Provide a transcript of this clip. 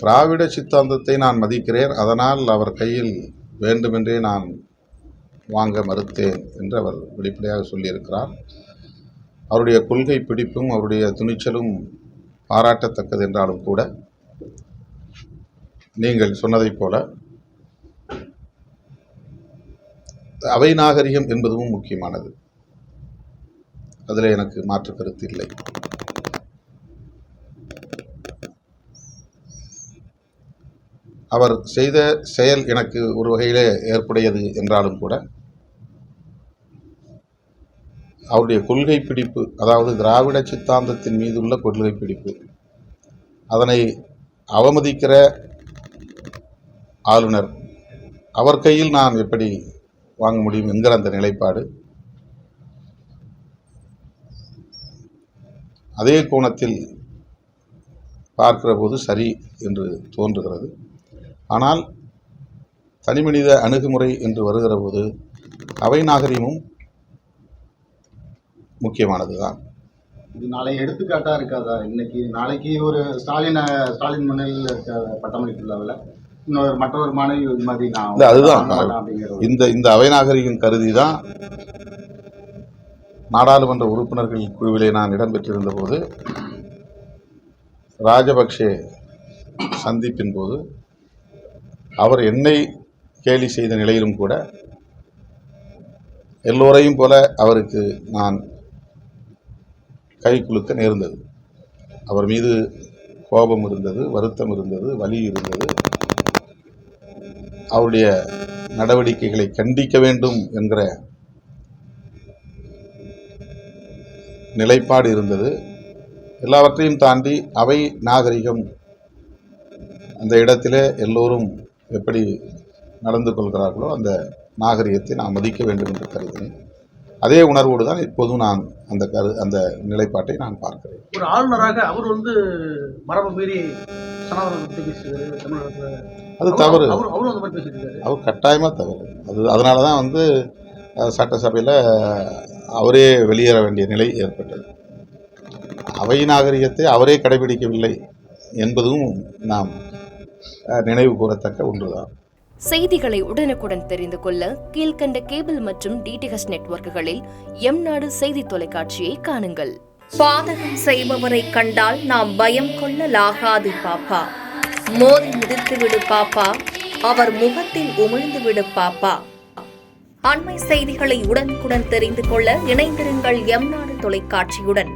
திராவிட சித்தாந்தத்தை நான் மதிக்கிறேன், அதனால் அவர் கையில் வேண்டுமென்றே நான் வாங்க மறுத்தேன் என்று அவர் வெளிப்படையாக சொல்லியிருக்கிறார். அவருடைய கொள்கை பிடிப்பும் அவருடைய துணிச்சலும் பாராட்டத்தக்கது என்றாலும் கூட நீங்கள் சொன்னதைப் போல அவை நாகரிகம் என்பதும் முக்கியமானது. அதில் எனக்கு மாற்று கருத்து இல்லை. அவர் செய்த செயல் எனக்கு ஒரு வகையிலே ஏற்புடையது என்றாலும் கூட அவருடைய கொள்கை பிடிப்பு, அதாவது திராவிட சித்தாந்தத்தின் மீது உள்ள கொள்கை பிடிப்பு, அதனை அவமதிக்கிற ஆளுநர் அவர் கையில் நான் எப்படி வாங்க முடியும் என்கிற அந்த நிலைப்பாடு அதே கோணத்தில் பார்க்கிற போது சரி என்று தோன்றுகிறது. ஆனால் தனிமனித அணுகுமுறை என்று வருகிற போது அவை நாகரிகமும் முக்கியமானது தான். இது நாளை எடுத்துக்காட்டா இருக்காதா? நாளைக்கு ஒரு ஸ்டாலின் முன்னிலையில் இருக்க பட்டமளிப்பு விழாவில் இன்னொரு மற்றொரு மாணவி மாதிரி அதுதான் இந்த அவை நாகரிகம் கருதி தான் நாடாளுமன்ற உறுப்பினர்கள் குழுவிலே நான் இடம்பெற்றிருந்த போது ராஜபக்சே சந்திப்பின் போது அவர் என்னை கேலி செய்த நிலையிலும் கூட எல்லோரையும் போல அவருக்கு நான் கை குலுக்க நேர்ந்தது. அவர் மீது கோபம் இருந்தது, வருத்தம் இருந்தது, வலி இருந்தது. அவருடைய நடவடிக்கைகளை கண்டிக்க வேண்டும் என்கிற நிலைப்பாடு இருந்தது. எல்லாவற்றையும் தாண்டி அவை நாகரிகம், அந்த இடத்திலே எல்லோரும் எப்படி நடந்து கொள்கிறார்களோ அந்த நாகரிகத்தை நாம் மதிக்க வேண்டும் என்று கருதினேன். அதே உணர்வோடு தான் இப்போதும் நான் அந்த நிலைப்பாட்டை நான் பார்க்கிறேன். ஒரு ஆளுநராக அவர் மரபு மீறி அது தவறு. அவர் கட்டாயமாக தவறு. அதனால தான் சட்டசபையில் அவரே வெளியேற வேண்டிய நிலை ஏற்பட்டது. அவை நாகரிகத்தை அவரே கடைபிடிக்கவில்லை என்பதும் நாம் நினைவு கூறத்தக்க ஒன்றுதான். செய்திகளை உடனுக்குடன் தெரிந்து கொள்ள கீழ்கண்ட கேபிள் மற்றும் டிடிஹெச் நெட்வொர்க்குகளில் எம்நாடு செய்தி தொலைக்காட்சியை காணுங்கள். பாதகம் செய்பவரை கண்டால் நாம் பயம் கொள்ளலாகாது பாப்பா. மோதி மிதித்து விடு பாப்பா, அவர் முகத்தில் உமிழ்ந்து விடு பாப்பா. அண்மை செய்திகளை உடனுக்குடன் தெரிந்து கொள்ள இணைந்திருங்கள் எம்நாடு தொலைக்காட்சியுடன்.